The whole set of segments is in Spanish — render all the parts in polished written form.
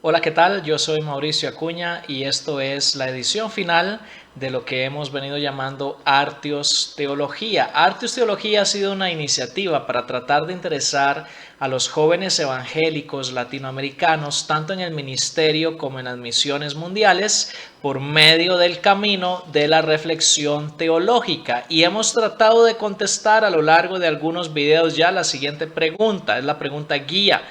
Hola, ¿qué tal? Yo soy Mauricio Acuña y esto es la edición final de lo que hemos venido llamando Artios Teología. Artios Teología ha sido una iniciativa para tratar de interesar a los jóvenes evangélicos latinoamericanos, tanto en el ministerio como en las misiones mundiales, por medio del camino de la reflexión teológica. Y hemos tratado de contestar a lo largo de algunos videos ya la siguiente pregunta, es la pregunta guía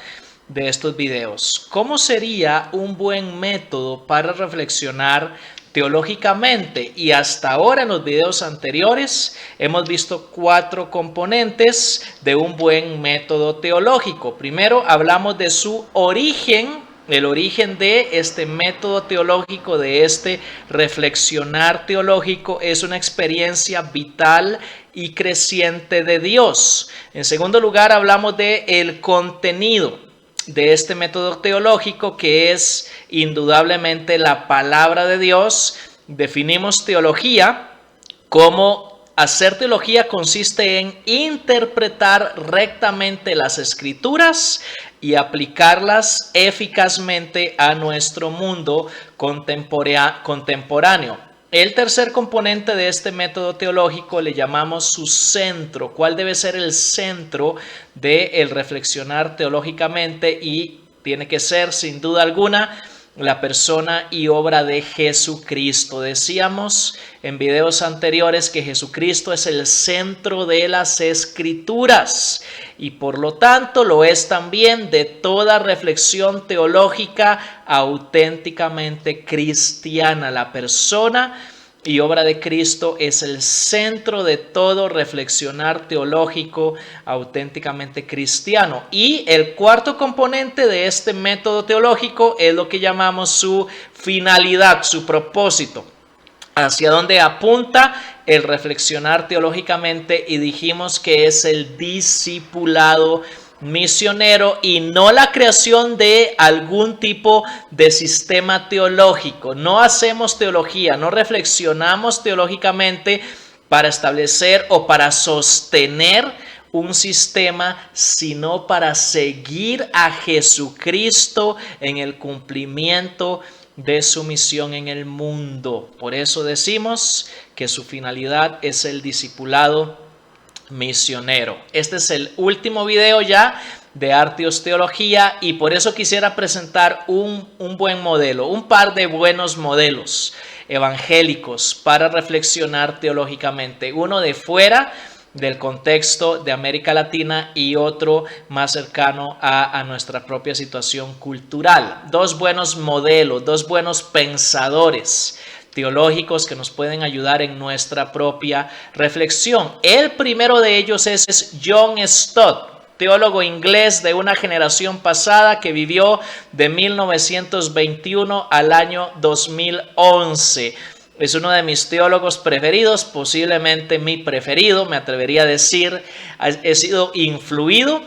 de estos videos. ¿Cómo sería un buen método para reflexionar teológicamente? Y hasta ahora en los videos anteriores hemos visto 4 componentes de un buen método teológico. Primero hablamos de su origen, el origen de este método teológico, de este reflexionar teológico, es una experiencia vital y creciente de Dios. En segundo lugar hablamos de el contenido de este método teológico, que es indudablemente la palabra de Dios. Definimos teología como hacer teología consiste en interpretar rectamente las escrituras y aplicarlas eficazmente a nuestro mundo contemporáneo. El tercer componente de este método teológico le llamamos su centro. ¿Cuál debe ser el centro del reflexionar teológicamente? Y tiene que ser, sin duda alguna, la persona y obra de Jesucristo. Decíamos en videos anteriores que Jesucristo es el centro de las Escrituras y por lo tanto lo es también de toda reflexión teológica auténticamente cristiana. La persona y obra de Cristo es el centro de todo reflexionar teológico auténticamente cristiano. Y el cuarto componente de este método teológico es lo que llamamos su finalidad, su propósito. Hacia dónde apunta el reflexionar teológicamente, y dijimos que es el discipulado misionero y no la creación de algún tipo de sistema teológico. No hacemos teología, no reflexionamos teológicamente para establecer o para sostener un sistema, sino para seguir a Jesucristo en el cumplimiento de su misión en el mundo. Por eso decimos que su finalidad es el discipulado misionero. Este es el último video ya de Artios Teología y por eso quisiera presentar un buen modelo, un par de buenos modelos evangélicos para reflexionar teológicamente. Uno de fuera del contexto de América Latina y otro más cercano a nuestra propia situación cultural. Dos buenos modelos, dos buenos pensadores teológicos que nos pueden ayudar en nuestra propia reflexión. El primero de ellos es John Stott, teólogo inglés de una generación pasada que vivió de 1921 al año 2011. Es uno de mis teólogos preferidos, posiblemente mi preferido, me atrevería a decir. He sido influido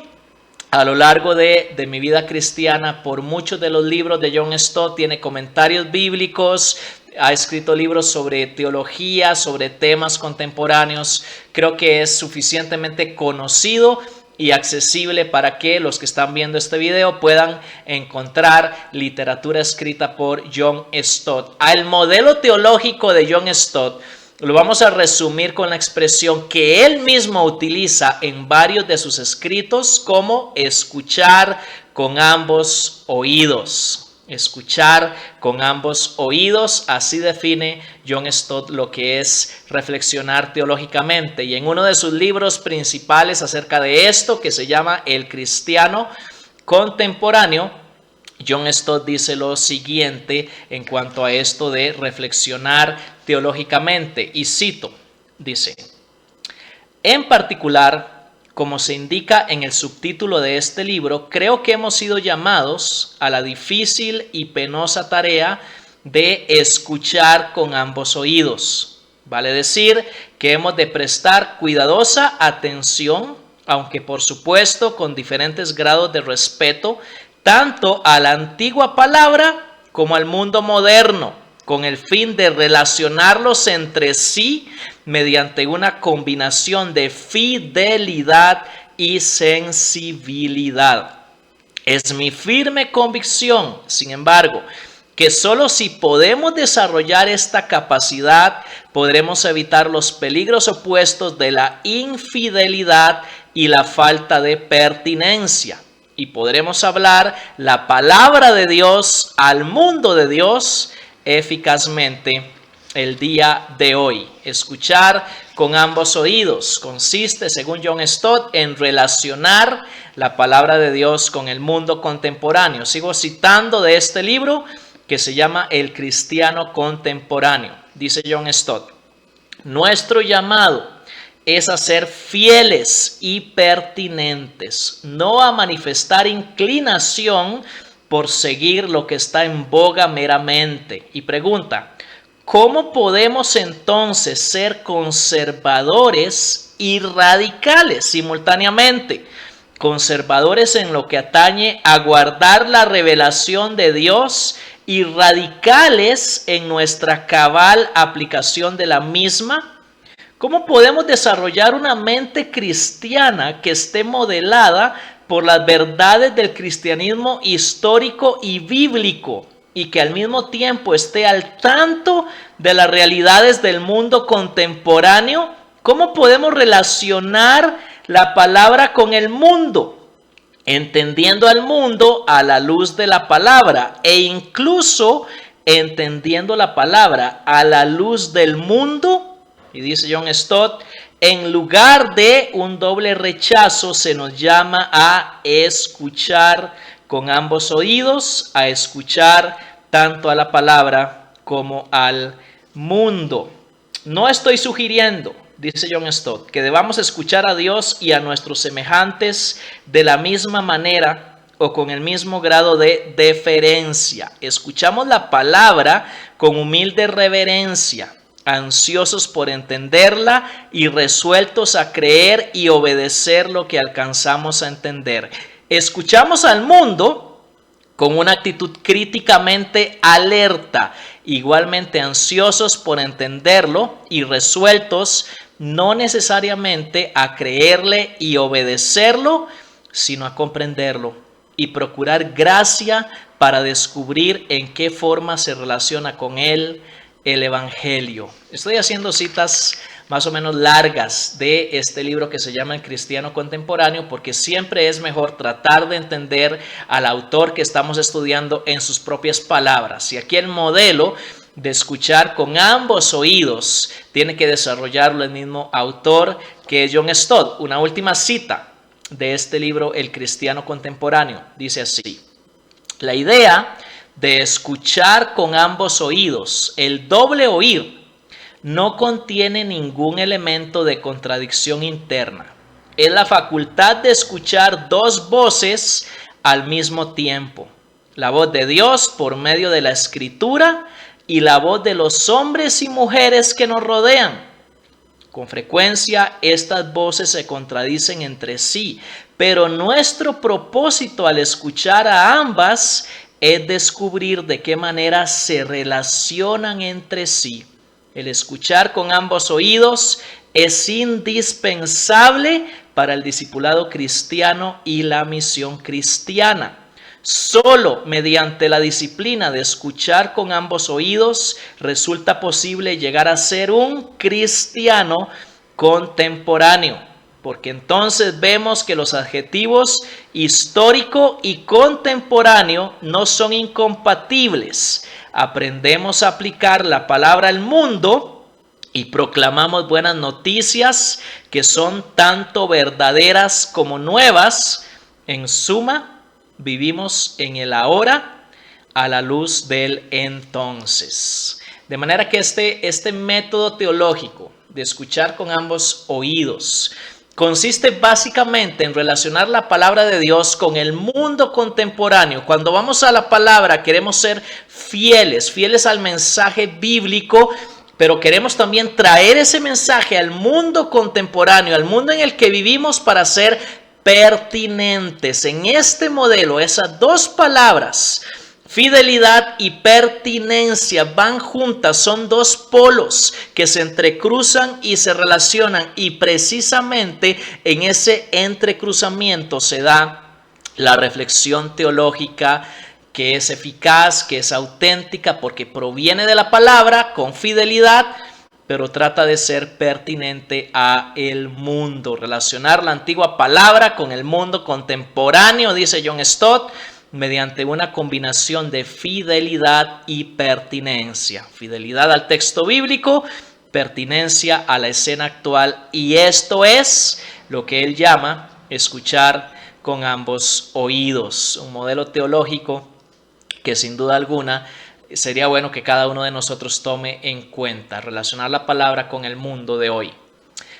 a lo largo de mi vida cristiana por muchos de los libros de John Stott. Tiene comentarios bíblicos, ha escrito libros sobre teología, sobre temas contemporáneos. Creo que es suficientemente conocido y accesible para que los que están viendo este video puedan encontrar literatura escrita por John Stott. El modelo teológico de John Stott lo vamos a resumir con la expresión que él mismo utiliza en varios de sus escritos como escuchar con ambos oídos. Escuchar con ambos oídos, así define John Stott lo que es reflexionar teológicamente. Y en uno de sus libros principales acerca de esto, que se llama El Cristiano Contemporáneo, John Stott dice lo siguiente en cuanto a esto de reflexionar teológicamente, y cito, dice: en particular, como se indica en el subtítulo de este libro, creo que hemos sido llamados a la difícil y penosa tarea de escuchar con ambos oídos. Vale decir que hemos de prestar cuidadosa atención, aunque por supuesto con diferentes grados de respeto, tanto a la antigua palabra como al mundo moderno, con el fin de relacionarlos entre sí mediante una combinación de fidelidad y sensibilidad. Es mi firme convicción, sin embargo, que solo si podemos desarrollar esta capacidad, podremos evitar los peligros opuestos de la infidelidad y la falta de pertinencia. Y podremos hablar la palabra de Dios al mundo de Dios eficazmente el día de hoy. Escuchar con ambos oídos consiste, según John Stott, en relacionar la palabra de Dios con el mundo contemporáneo. Sigo citando de este libro que se llama El Cristiano Contemporáneo. Dice John Stott: nuestro llamado es a ser fieles y pertinentes, no a manifestar inclinación por seguir lo que está en boga meramente. Y pregunta: ¿cómo podemos entonces ser conservadores y radicales simultáneamente? Conservadores en lo que atañe a guardar la revelación de Dios y radicales en nuestra cabal aplicación de la misma. ¿Cómo podemos desarrollar una mente cristiana que esté modelada por las verdades del cristianismo histórico y bíblico y que al mismo tiempo esté al tanto de las realidades del mundo contemporáneo? ¿Cómo podemos relacionar la palabra con el mundo, entendiendo al mundo a la luz de la palabra e incluso entendiendo la palabra a la luz del mundo? Y dice John Stott: en lugar de un doble rechazo, se nos llama a escuchar con ambos oídos, a escuchar tanto a la palabra como al mundo. No estoy sugiriendo, dice John Stott, que debamos escuchar a Dios y a nuestros semejantes de la misma manera o con el mismo grado de deferencia. Escuchamos la palabra con humilde reverencia, ansiosos por entenderla y resueltos a creer y obedecer lo que alcanzamos a entender. Escuchamos al mundo con una actitud críticamente alerta, igualmente ansiosos por entenderlo y resueltos no necesariamente a creerle y obedecerlo, sino a comprenderlo y procurar gracia para descubrir en qué forma se relaciona con él el Evangelio. Estoy haciendo citas más o menos largas de este libro que se llama El Cristiano Contemporáneo, porque siempre es mejor tratar de entender al autor que estamos estudiando en sus propias palabras. Y aquí el modelo de escuchar con ambos oídos tiene que desarrollarlo el mismo autor, que es John Stott. Una última cita de este libro, El Cristiano Contemporáneo, dice así: la idea de escuchar con ambos oídos, el doble oír, no contiene ningún elemento de contradicción interna. Es la facultad de escuchar dos voces al mismo tiempo: la voz de Dios por medio de la Escritura y la voz de los hombres y mujeres que nos rodean. Con frecuencia estas voces se contradicen entre sí, pero nuestro propósito al escuchar a ambas es descubrir de qué manera se relacionan entre sí. El escuchar con ambos oídos es indispensable para el discipulado cristiano y la misión cristiana. Solo mediante la disciplina de escuchar con ambos oídos resulta posible llegar a ser un cristiano contemporáneo, porque entonces vemos que los adjetivos histórico y contemporáneo no son incompatibles. Aprendemos a aplicar la palabra al mundo y proclamamos buenas noticias que son tanto verdaderas como nuevas. En suma, vivimos en el ahora a la luz del entonces. De manera que este método teológico de escuchar con ambos oídos consiste básicamente en relacionar la palabra de Dios con el mundo contemporáneo. Cuando vamos a la palabra queremos ser fieles al mensaje bíblico, pero queremos también traer ese mensaje al mundo contemporáneo, al mundo en el que vivimos, para ser pertinentes. En este modelo, esas dos palabras, fidelidad y pertinencia, van juntas, son dos polos que se entrecruzan y se relacionan, y precisamente en ese entrecruzamiento se da la reflexión teológica que es eficaz, que es auténtica, porque proviene de la palabra con fidelidad, pero trata de ser pertinente a el mundo. Relacionar la antigua palabra con el mundo contemporáneo, dice John Stott, mediante una combinación de fidelidad y pertinencia. Fidelidad al texto bíblico, pertinencia a la escena actual, y esto es lo que él llama escuchar con ambos oídos. Un modelo teológico que sin duda alguna sería bueno que cada uno de nosotros tome en cuenta, relacionar la palabra con el mundo de hoy.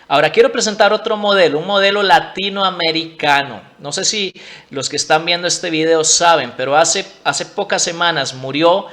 Ahora quiero presentar otro modelo, un modelo latinoamericano. No sé si los que están viendo este video saben, pero hace pocas semanas murió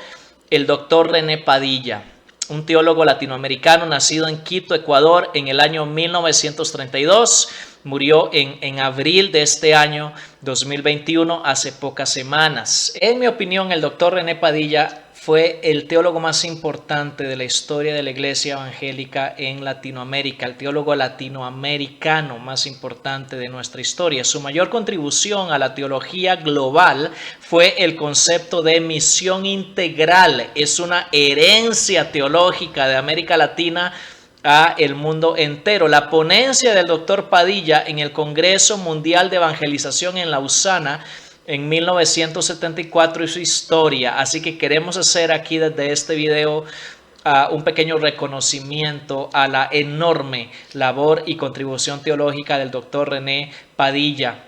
el doctor René Padilla, un teólogo latinoamericano nacido en Quito, Ecuador, en el año 1932. Murió en abril de este año 2021, hace pocas semanas. En mi opinión, el doctor René Padilla fue el teólogo más importante de la historia de la Iglesia Evangélica en Latinoamérica, el teólogo latinoamericano más importante de nuestra historia. Su mayor contribución a la teología global fue el concepto de misión integral. Es una herencia teológica de América Latina a el mundo entero. La ponencia del doctor Padilla en el Congreso Mundial de Evangelización en Lausana en 1974 y su historia. Así que queremos hacer aquí desde este video un pequeño reconocimiento a la enorme labor y contribución teológica del doctor René Padilla,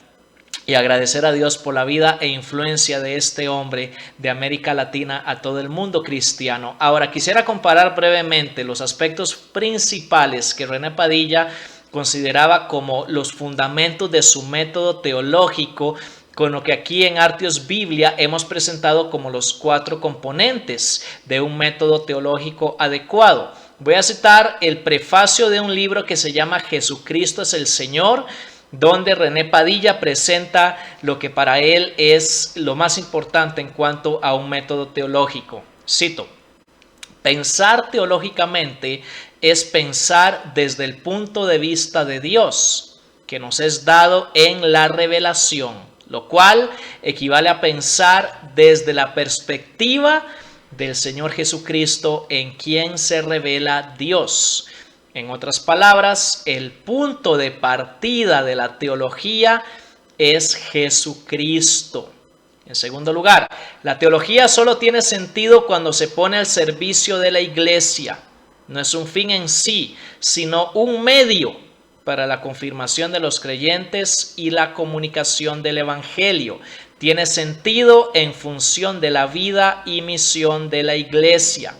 y agradecer a Dios por la vida e influencia de este hombre de América Latina a todo el mundo cristiano. Ahora quisiera comparar brevemente los aspectos principales que René Padilla consideraba como los fundamentos de su método teológico con lo que aquí en Artios Biblia hemos presentado como los 4 componentes de un método teológico adecuado. Voy a citar el prefacio de un libro que se llama Jesucristo es el Señor, donde René Padilla presenta lo que para él es lo más importante en cuanto a un método teológico. Cito: pensar teológicamente es pensar desde el punto de vista de Dios, que nos es dado en la revelación, lo cual equivale a pensar desde la perspectiva del Señor Jesucristo, en quien se revela Dios. En otras palabras, el punto de partida de la teología es Jesucristo. En segundo lugar, la teología solo tiene sentido cuando se pone al servicio de la iglesia. No es un fin en sí, sino un medio para la confirmación de los creyentes y la comunicación del evangelio. Tiene sentido en función de la vida y misión de la iglesia.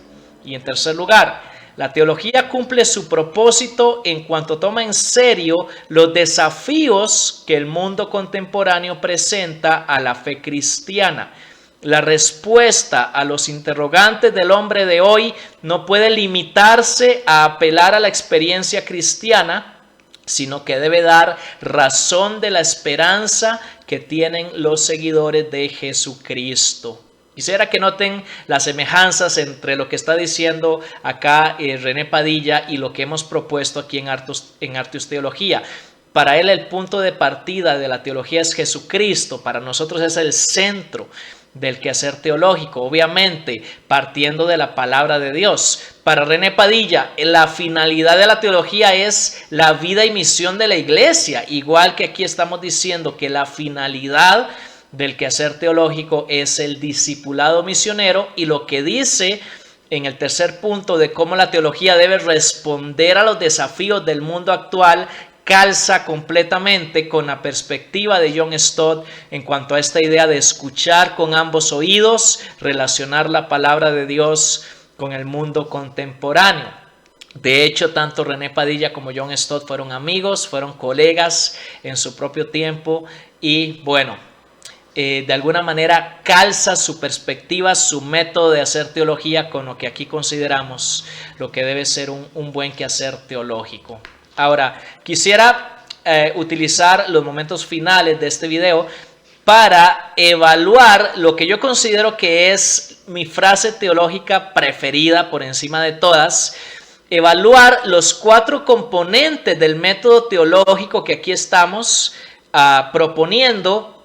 Y en tercer lugar, la teología cumple su propósito en cuanto toma en serio los desafíos que el mundo contemporáneo presenta a la fe cristiana. La respuesta a los interrogantes del hombre de hoy no puede limitarse a apelar a la experiencia cristiana, sino que debe dar razón de la esperanza que tienen los seguidores de Jesucristo. Quisiera que noten las semejanzas entre lo que está diciendo acá René Padilla y lo que hemos propuesto aquí en Artios Teología. Para él el punto de partida de la teología es Jesucristo, para nosotros es el centro del quehacer teológico, obviamente partiendo de la palabra de Dios. Para René Padilla, la finalidad de la teología es la vida y misión de la iglesia, igual que aquí estamos diciendo que la finalidad del quehacer teológico es el discipulado misionero, y lo que dice en el tercer punto de cómo la teología debe responder a los desafíos del mundo actual calza completamente con la perspectiva de John Stott en cuanto a esta idea de escuchar con ambos oídos, relacionar la palabra de Dios con el mundo contemporáneo. De hecho, tanto René Padilla como John Stott fueron amigos, fueron colegas en su propio tiempo, y bueno, de alguna manera calza su perspectiva, su método de hacer teología con lo que aquí consideramos lo que debe ser un buen quehacer teológico. Ahora, quisiera utilizar los momentos finales de este video para evaluar lo que yo considero que es mi frase teológica preferida por encima de todas. Evaluar los 4 componentes del método teológico que aquí estamos proponiendo,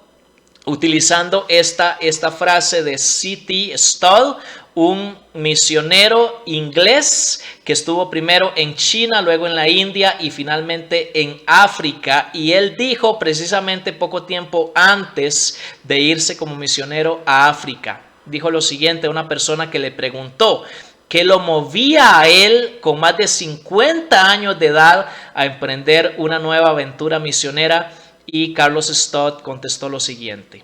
utilizando esta frase de C.T. Studd, un misionero inglés que estuvo primero en China, luego en la India y finalmente en África. Y él dijo precisamente poco tiempo antes de irse como misionero a África, dijo lo siguiente a una persona que le preguntó qué lo movía a él con más de 50 años de edad a emprender una nueva aventura misionera. Y Carlos Studd contestó lo siguiente: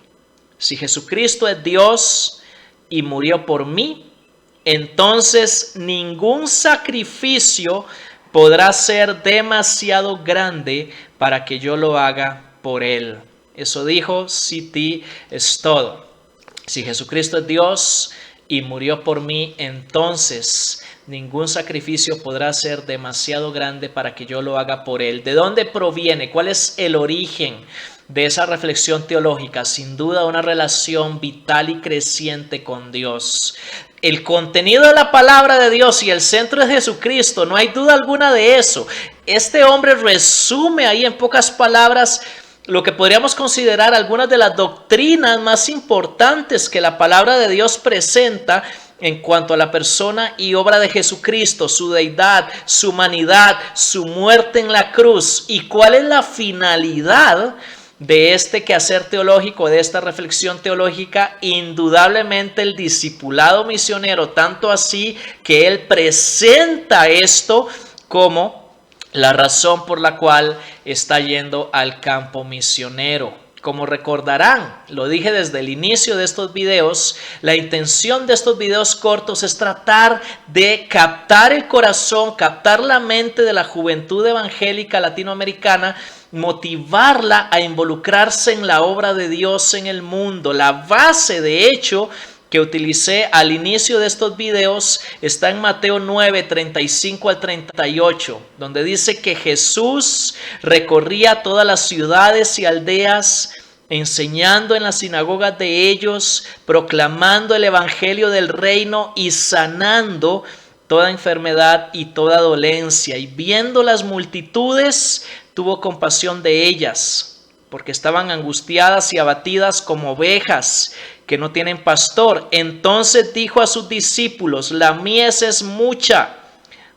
si Jesucristo es Dios y murió por mí, entonces ningún sacrificio podrá ser demasiado grande para que yo lo haga por él. Eso dijo C.T. Studd. Si Jesucristo es Dios y murió por mí, entonces ningún sacrificio podrá ser demasiado grande para que yo lo haga por él. ¿De dónde proviene? ¿Cuál es el origen de esa reflexión teológica? Sin duda una relación vital y creciente con Dios. El contenido de la palabra de Dios y el centro es Jesucristo, no hay duda alguna de eso. Este hombre resume ahí en pocas palabras lo que podríamos considerar algunas de las doctrinas más importantes que la palabra de Dios presenta en cuanto a la persona y obra de Jesucristo, su deidad, su humanidad, su muerte en la cruz y cuál es la finalidad de este quehacer teológico, de esta reflexión teológica. Indudablemente el discipulado misionero, tanto así que él presenta esto como la razón por la cual está yendo al campo misionero. Como recordarán, lo dije desde el inicio de estos videos, la intención de estos videos cortos es tratar de captar el corazón, captar la mente de la juventud evangélica latinoamericana, motivarla a involucrarse en la obra de Dios en el mundo. La base, de hecho, que utilicé al inicio de estos videos está en Mateo 9, 35 al 38, donde dice que Jesús recorría todas las ciudades y aldeas, enseñando en las sinagogas de ellos, proclamando el evangelio del reino y sanando toda enfermedad y toda dolencia. Y viendo las multitudes, tuvo compasión de ellas, porque estaban angustiadas y abatidas como ovejas que no tienen pastor. Entonces dijo a sus discípulos: la mies es mucha,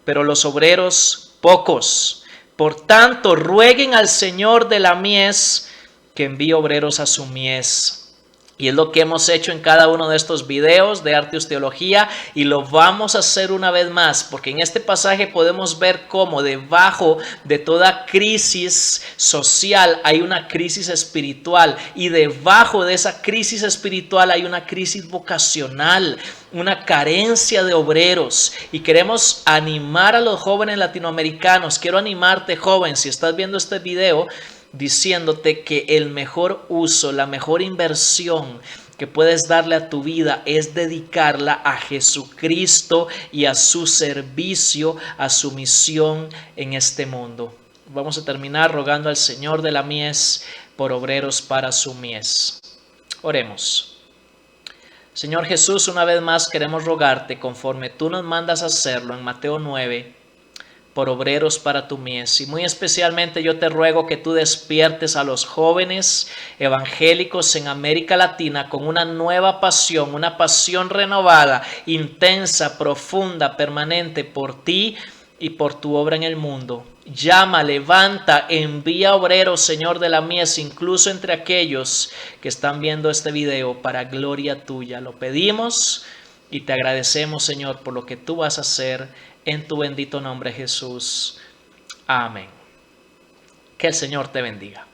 pero los obreros pocos. Por tanto, rueguen al Señor de la mies que envíe obreros a su mies. Y es lo que hemos hecho en cada uno de estos videos de Artios Teología, y lo vamos a hacer una vez más, porque en este pasaje podemos ver cómo debajo de toda crisis social hay una crisis espiritual, y debajo de esa crisis espiritual hay una crisis vocacional, una carencia de obreros. Y queremos animar a los jóvenes latinoamericanos. Quiero animarte, joven, si estás viendo este video, diciéndote que el mejor uso, la mejor inversión que puedes darle a tu vida es dedicarla a Jesucristo y a su servicio, a su misión en este mundo. Vamos a terminar rogando al Señor de la mies por obreros para su mies. Oremos. Señor Jesús, una vez más queremos rogarte, conforme tú nos mandas a hacerlo en Mateo 9, por obreros para tu mies. Y muy especialmente yo te ruego que tú despiertes a los jóvenes evangélicos en América Latina con una nueva pasión, una pasión renovada, intensa, profunda, permanente por ti y por tu obra en el mundo. Llama, levanta, envía obreros, Señor de la mies, incluso entre aquellos que están viendo este video, para gloria tuya. Lo pedimos y te agradecemos, Señor, por lo que tú vas a hacer en tu bendito nombre, Jesús. Amén. Que el Señor te bendiga.